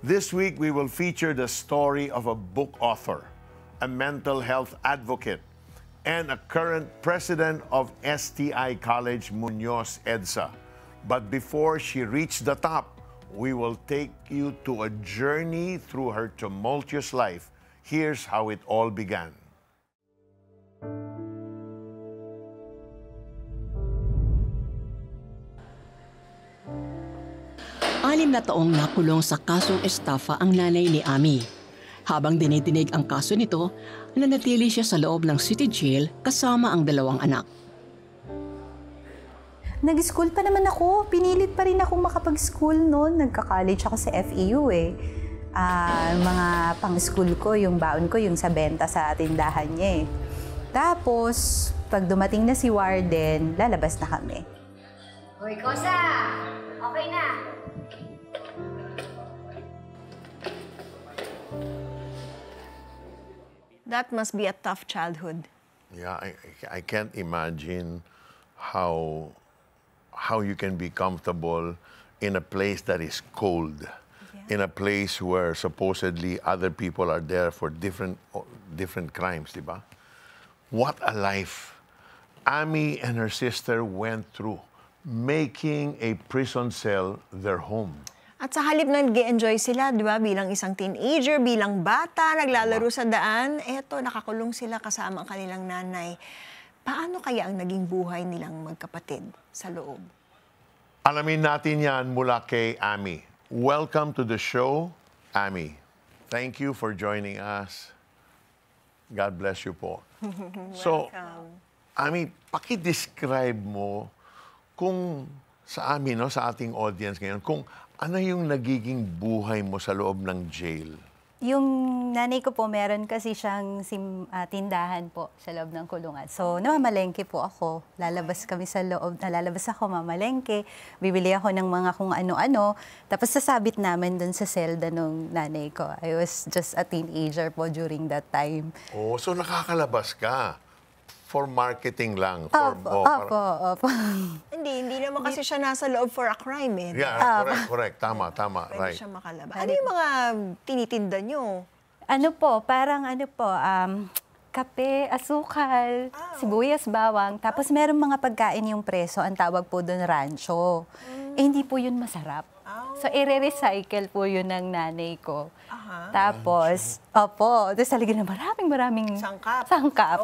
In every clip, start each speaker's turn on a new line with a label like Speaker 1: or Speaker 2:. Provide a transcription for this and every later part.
Speaker 1: This week, we will feature the story of a book author, a mental health advocate, and a current president of STI College Muñoz EDSA. But before she reached the top, we will take you to a journey through her tumultuous life. Here's how it all began.
Speaker 2: 6 na taong nakulong sa kasong estafa ang nanay ni Ami. Habang dinidinig ang kaso nito, nanatili siya sa loob ng city jail kasama ang 2 anak.
Speaker 3: Nag-school pa naman ako. Pinilit pa rin ako makapag-school noon. Nagka-college ako sa FEU eh. Mga pang-school ko, yung baon ko, yung sa benta sa tindahan niya eh. Tapos, pag dumating na si Warden, lalabas na kami.
Speaker 4: Hoy, Kosa! Okay na!
Speaker 5: That must be a tough childhood.
Speaker 1: Yeah, I can't imagine how you can be comfortable in a place that is cold, in a place where supposedly other people are there for different crimes, di ba? What a life Ami and her sister went through, making a prison cell their home.
Speaker 5: At sa halip na nag-enjoy sila, di ba, bilang isang teenager, bilang bata, naglalaro sa daan, eto, nakakulong sila kasama ang kanilang nanay. Paano kaya ang naging buhay nilang magkapatid sa loob?
Speaker 1: Alamin natin yan mula kay Ami. Welcome to the show, Ami. Thank you for joining us. God bless you po. So, Ami, paki-describe mo kung sa amin, no, sa ating audience ngayon, kung ano yung nagiging buhay mo sa loob ng jail?
Speaker 3: Yung nanay ko po, meron kasi siyang tindahan po sa loob ng kulungan. So, namamalengke po ako. Lalabas kami sa loob, lalabas ako, mamalengke. Bibili ako ng mga kung ano-ano. Tapos sasabit namin dun sa selda ng nanay ko. I was just a teenager po during that time.
Speaker 1: Oh, so nakakalabas ka? For marketing lang?
Speaker 3: Opo.
Speaker 5: Hindi naman kasi siya nasa loob for a crime eh.
Speaker 1: Yeah, correct. Tama,
Speaker 5: Pwede
Speaker 1: right.
Speaker 5: siya makalabas. Ano yung mga tinitinda nyo?
Speaker 3: Ano po, parang kape, asukal, sibuyas, bawang. Tapos meron mga pagkain yung preso, ang tawag po doon rancho. Eh, hindi po yun masarap. So, i-recycle po yun ng nanay ko. Tapos, tapos talagyan na maraming sangkap.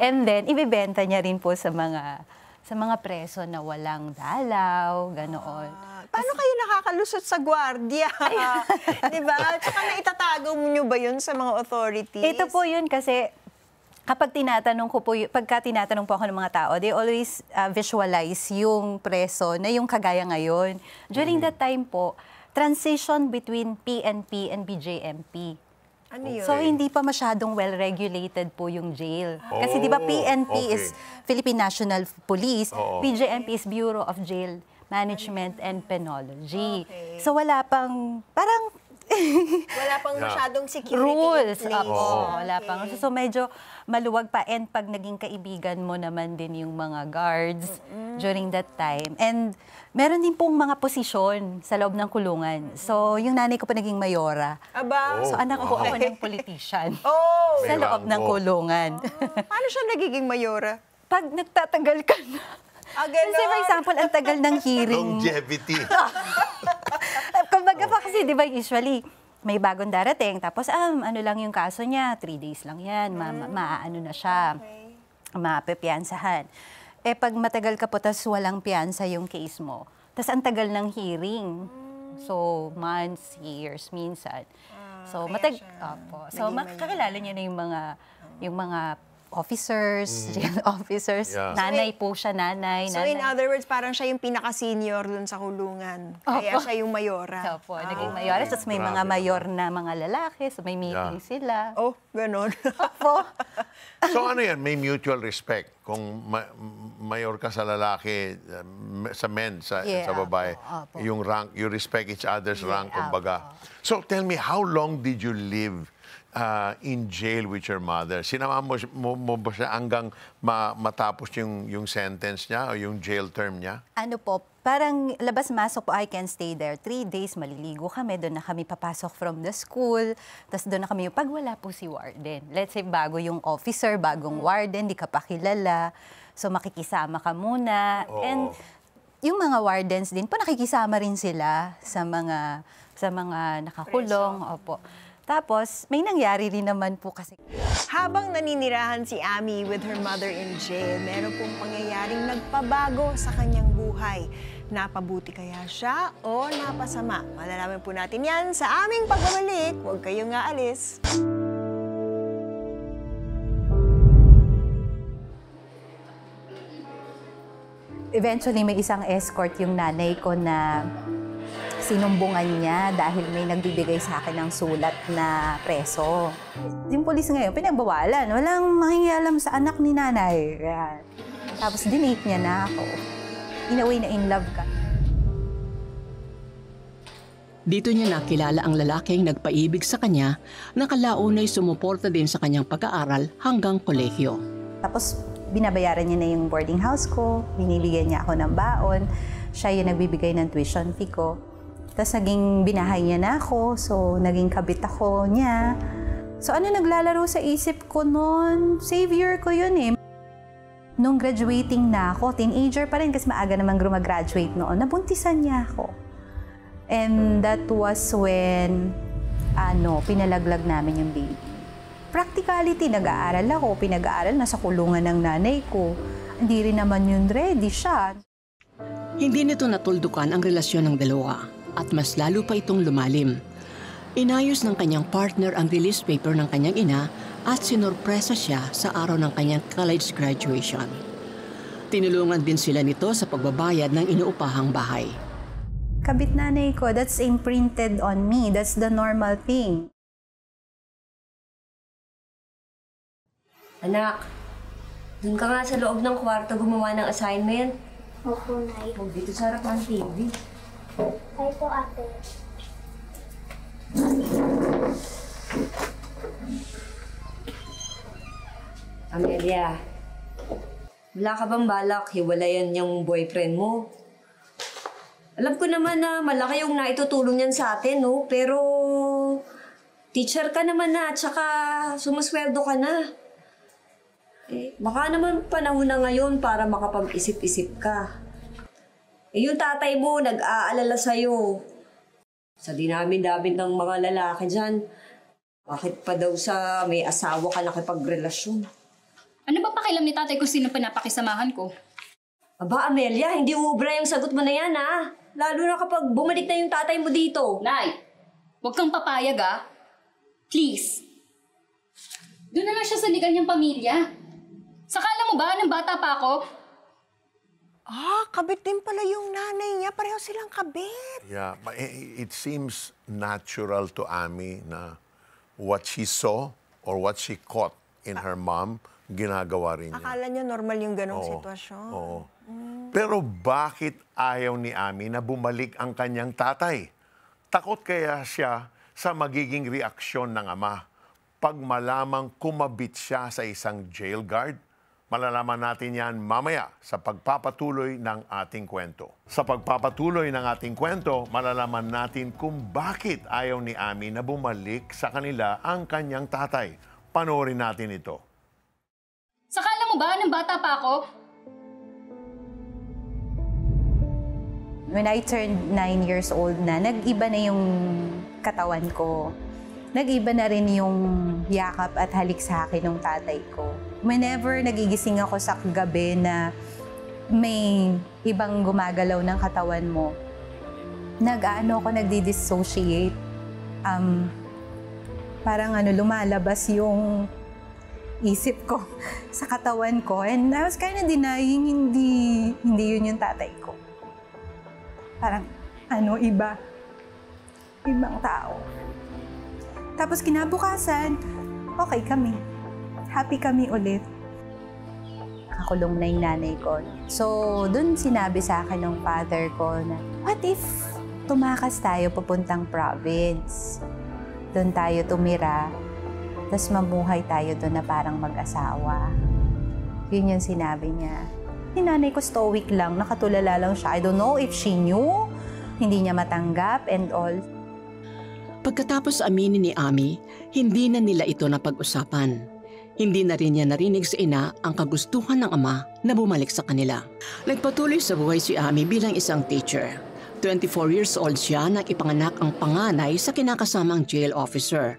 Speaker 3: And then, ibibenta niya rin po sa mga preso na walang dalaw, ganoon.
Speaker 5: Paano kayo nakakalusot sa gwardiya? Diba? Tsaka naitatago nyo ba yun sa mga authorities?
Speaker 3: Ito po yun kasi kapag pagka tinatanong po ako ng mga tao, they always visualize yung preso na yung kagaya ngayon. During that time po, transition between PNP and BJMP.
Speaker 5: Ano yun?
Speaker 3: So, hindi pa masyadong well-regulated po yung jail. Kasi di ba PNP is Philippine National Police, BJMP is Bureau of Jail Management and Penology. So, wala pang, parang
Speaker 5: wala pang masyadong security
Speaker 3: rules.
Speaker 5: in place.
Speaker 3: Wala pang. So medyo maluwag pa. And pag naging kaibigan mo naman din yung mga guards during that time. And meron din pong mga posisyon sa loob ng kulungan. So yung nanay ko pa naging mayora.
Speaker 5: Aba?
Speaker 3: So anak ko ako ng politician sa
Speaker 1: May
Speaker 3: loob ng kulungan.
Speaker 5: Paano siya nagiging mayora?
Speaker 3: Pag nagtatagal ka na. Kasi for example, ang tagal ng hearing.
Speaker 1: Longevity.
Speaker 3: Kumbaga pa kasi, di ba, usually, may bagong darating, tapos, ano lang yung kaso niya, 3 days lang yan, maaano na siya, mapepiansahan. Eh, pag matagal ka po, tapos walang piansa yung case mo, tapos ang tagal ng hearing, so, months, years, minsan. So, makakilala niya na yung mga officers, jail officers.
Speaker 1: Yeah.
Speaker 3: Nanay po siya, nanay.
Speaker 5: So in other words, parang siya yung pinaka-senior dun sa kulungan. Kaya siya yung mayora.
Speaker 3: Opo, naging mayora. Tapos may mga mayor na mga lalaki, so may meeting sila.
Speaker 5: Oh, ganon.
Speaker 3: Opo.
Speaker 1: So ano yan, may mutual respect. Kung mayor ka sa lalaki, sa men, sa babae,
Speaker 3: opo.
Speaker 1: yung rank, you respect each other's rank, kumbaga. So tell me, how long did you live in jail with your mother? Sinama mo ba siya hanggang matapos yung sentence niya o yung jail term niya?
Speaker 3: Ano po, parang labas-masok po, I can stay there 3 days, maliligo kami, doon na kami papasok from the school, tapos doon na kami, pag wala po si warden. Let's say, bago yung officer, bagong warden, di ka pa kilala, so makikisama ka muna.
Speaker 1: Oo.
Speaker 3: And yung mga wardens din po, nakikisama rin sila sa mga nakakulong. Opo. Tapos, may nangyari rin naman po kasi.
Speaker 5: Habang naninirahan si Ami with her mother in jail, meron pong pangyayaring nagpabago sa kanyang buhay. Napabuti kaya siya o napasama? Malalaman po natin yan sa aming pagbabalik. Huwag kayong aalis.
Speaker 3: Eventually, may isang escort yung nanay ko na sinumbungan niya dahil may nagbibigay sa akin ng sulat na preso. Yung polis ngayon, pinagbawalan. Walang makikialam sa anak ni nanay. Yan. Tapos dinate niya na ako. In a way na in love ka.
Speaker 2: Dito niya nakilala ang lalaking nagpaibig sa kanya na kalaunay sumuporta din sa kanyang pag-aaral hanggang kolehiyo.
Speaker 3: Tapos binabayaran niya na yung boarding house ko, binibigyan niya ako ng baon, siya yung nagbibigay ng tuition fee ko. Tapos naging binahay niya na ako, so naging kabit ako niya. So ano naglalaro sa isip ko noon? Savior ko yun eh. Nung graduating na ako, teenager pa rin kasi maaga naman graduate noon, nabuntisan niya ako. And that was when pinalaglag namin yung baby. Practicality, nag-aaral ako, pinag-aaral, nasa kulungan ng nanay ko. Hindi rin naman yun ready siya.
Speaker 2: Hindi nito natuldukan ang relasyon ng dalawa at mas lalo pa itong lumalim. Inayos ng kanyang partner ang release paper ng kanyang ina at sinorpresa siya sa araw ng kanyang college graduation. Tinulungan din sila nito sa pagbabayad ng inuupahang bahay.
Speaker 3: Kabit nanay ko, that's imprinted on me. That's the normal thing.
Speaker 6: Anak, dun ka nga sa loob ng kwarto gumawa ng assignment.
Speaker 4: Opo, Nay.
Speaker 6: Huwag dito sa harapan ng TV.
Speaker 4: Ay po, ate.
Speaker 6: Amelia, wala ka bang balak hiwalayan yung boyfriend mo? Alam ko naman na malaki yung naitutulong niyan sa atin, no? Pero teacher ka naman na at saka sumusweldo ka na. Baka naman panahon na ngayon para makapag-isip-isip ka. Yung tatay mo nag-aalala sa'yo. Sa dinami-dami ng mga lalaki dyan, bakit pa daw sa may asawa ka nakipagrelasyon?
Speaker 7: Ano ba pakialam ni tatay kung sino pinapakisamahan ko?
Speaker 6: Aba, Amelia, hindi ubra yung sagot mo na yan, ha? Lalo na kapag bumalik na yung tatay mo dito.
Speaker 7: Nay, huwag kang papayag, ah. Please. Doon na lang siya sa legal niyang pamilya. Sakala mo ba, ng bata pa ako?
Speaker 5: Kabit din pala yung nanay niya. Pareho silang kabit.
Speaker 1: Yeah, but it seems natural to Ami na what she saw or what she caught in her mom, ginagawa rin niya.
Speaker 5: Akala niya normal yung ganong sitwasyon.
Speaker 1: Oo. Pero bakit ayaw ni Ami na bumalik ang kanyang tatay? Takot kaya siya sa magiging reaksyon ng ama pag malamang kumabit siya sa isang jail guard? Malalaman natin yan mamaya sa pagpapatuloy ng ating kwento. Sa pagpapatuloy ng ating kwento, malalaman natin kung bakit ayaw ni Ami na bumalik sa kanila ang kanyang tatay. Panoorin natin ito.
Speaker 7: Sakala mo ba, ng bata pa ako?
Speaker 3: When I turned 9 years old na, nag-iba na yung katawan ko. Nag-iba na rin yung yakap at halik sa akin ng tatay ko. Whenever nagigising ako sa gabi na may ibang gumagalaw ng katawan mo, nagdi-dissociate. Parang lumalabas yung isip ko sa katawan ko. And I was kind of denying hindi yun yung tatay ko. Parang ibang tao. Tapos kinabukasan, okay kami. Happy kami ulit. Nakakulong na yung nanay ko. So, dun sinabi sa akin ng father ko na, what if tumakas tayo papuntang province? Doon tayo tumira. Tapos mabuhay tayo doon na parang mag-asawa. Yun yung sinabi niya. Yung nanay ko stoic lang, nakatulala lang siya. I don't know if she knew, hindi niya matanggap and all.
Speaker 2: Pagkatapos aminin ni Ami, hindi na nila ito napag-usapan. Hindi na rin niya narinig sa ina ang kagustuhan ng ama na bumalik sa kanila. Nagpatuloy sa buhay si Ami bilang isang teacher. 24 years old siya nang ipanganak ang panganay sa kinakasamang jail officer.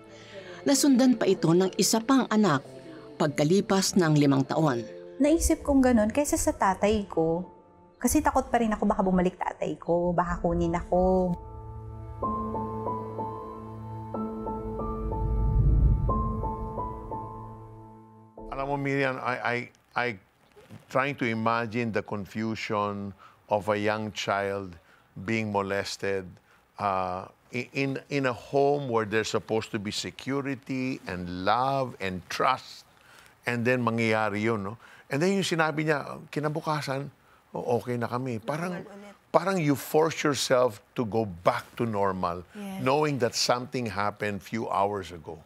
Speaker 2: Nasundan pa ito ng isa pang anak pagkalipas ng 5 taon.
Speaker 3: Naisip kong ganun kaysa sa tatay ko. Kasi takot pa rin ako baka bumalik tatay ko, baka kunin ako.
Speaker 1: Alam mo, Miriam, I trying to imagine the confusion of a young child being molested in a home where there's supposed to be security and love and trust, and then mangyayari yun, no? And then yung sinabi niya, kinabukasan, oh, okay na kami. Parang you force yourself to go back to normal, knowing that something happened few hours ago.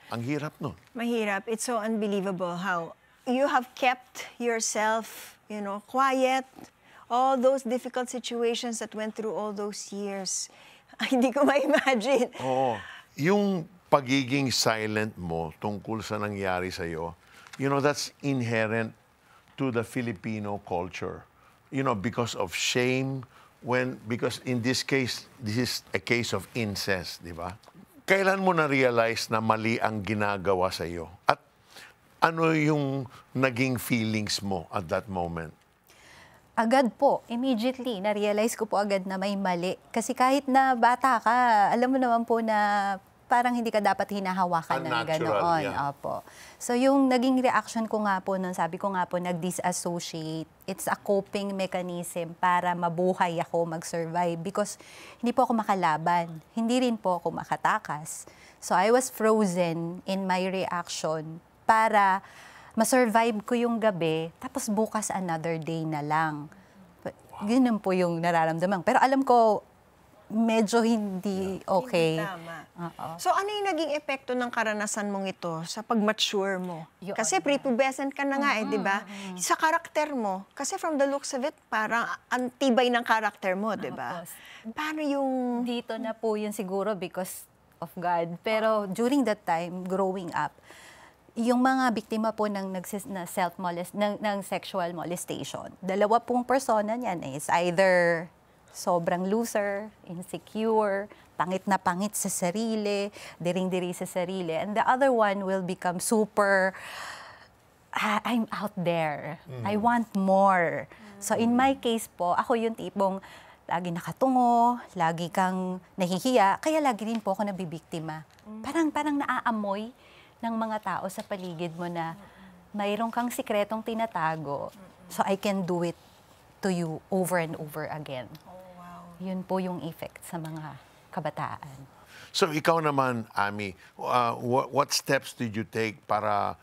Speaker 1: Ang hirap nun.
Speaker 5: Mahirap. It's so unbelievable how you have kept yourself, quiet. All those difficult situations that went through all those years. Hindi ko ma-imagine.
Speaker 1: Oo. Yung pagiging silent mo tungkol sa nangyari sa'yo, that's inherent to the Filipino culture. Because of shame, because in this case, this is a case of incest, di ba? Kailan mo na-realize na mali ang ginagawa sa iyo? At ano yung naging feelings mo at that moment?
Speaker 3: Agad po, immediately, na-realize ko po agad na may mali. Kasi kahit na bata ka, alam mo naman po na parang hindi ka dapat hinahawakan ng ganoon.
Speaker 1: Yeah.
Speaker 3: Opo. So yung naging reaction ko nga po nun, sabi ko nga po, nag-disassociate. It's a coping mechanism para mabuhay ako, mag-survive. Because hindi po ako makalaban. Hindi rin po ako makatakas. So I was frozen in my reaction para ma-survive ko yung gabi, tapos bukas another day na lang. Ganun po yung nararamdaman. Pero alam ko, medyo hindi okay.
Speaker 5: Hindi tama. So ano yung naging epekto ng karanasan mong ito sa pag-mature mo? Kasi prepubescent ka na nga di ba? Sa karakter mo, kasi from the looks of it, parang antibay ng karakter mo, di ba? Paano yung...
Speaker 3: Dito na po yun siguro because of God. Pero during that time, growing up, yung mga biktima po ng sexual molestation, dalawa pong persona niyan is either sobrang loser, insecure, pangit na pangit sa sarili, diring-diri sa sarili. And the other one will become super, I'm out there. I want more. So in my case po, ako yung tipong lagi nakatungo, lagi kang nahihiya, kaya lagi rin po ako nabibiktima. Parang naaamoy ng mga tao sa paligid mo na mayroon kang sikretong tinatago. So I can do it to you over and over again. Yun po yung effect sa mga kabataan.
Speaker 1: So ikaw naman, Ami, what steps did you take para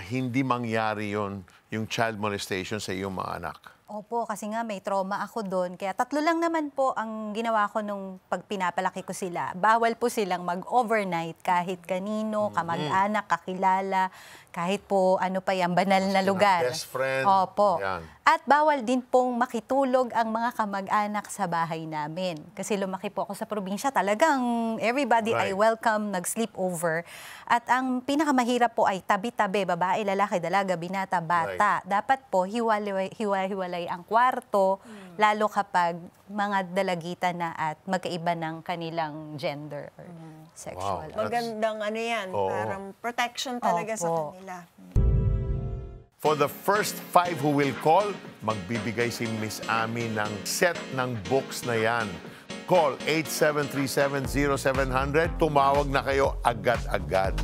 Speaker 1: hindi mangyari yung child molestation sa iyong mga anak?
Speaker 3: Opo, kasi nga may trauma ako doon. Kaya 3 lang naman po ang ginawa ko nung pag pinapalaki ko sila. Bawal po silang mag-overnight kahit kanino, kamag-anak, kakilala, kahit po ano pa yan, banal na lugar.
Speaker 1: Best friend.
Speaker 3: Opo.
Speaker 1: Yan.
Speaker 3: At bawal din pong makitulog ang mga kamag-anak sa bahay namin. Kasi lumaki po ako sa probinsya, talagang everybody I welcome, nag-sleep over. At ang pinakamahirap po ay tabi-tabi, babae, lalaki, dalaga, binata, bata. Dapat po hiwalay ang kwarto, lalo kapag mga dalagitan na at magkaiba ng kanilang gender or sexual.
Speaker 1: Wow.
Speaker 5: Magandang ano yan, parang protection talaga sa kanila.
Speaker 1: For the first 5 who will call, magbibigay si Miss Ami ng set ng books na yan. Call 8737-0700. Tumawag na kayo agad-agad.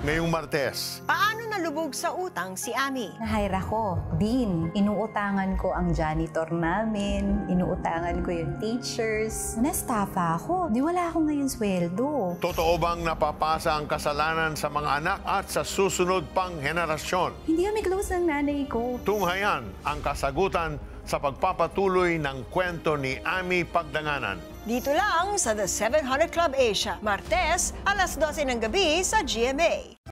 Speaker 1: Ngayong Martes,
Speaker 5: Paano nalubog sa utang si Ami?
Speaker 3: Na-hire ako. Dean, inuutangan ko ang janitor namin, inuutangan ko yung teachers. Na-staffa ako. Di wala ako ngayon sweldo.
Speaker 1: totoo bang napapasa ang kasalanan sa mga anak at sa susunod pang henerasyon?
Speaker 3: Hindi kami close ng nanay ko.
Speaker 1: Tunghayan ang kasagutan sa pagpapatuloy ng kwento ni Ami Pagdanganan.
Speaker 5: Dito lang sa The 700 Club Asia, Martes, alas 12 ng gabi sa GMA.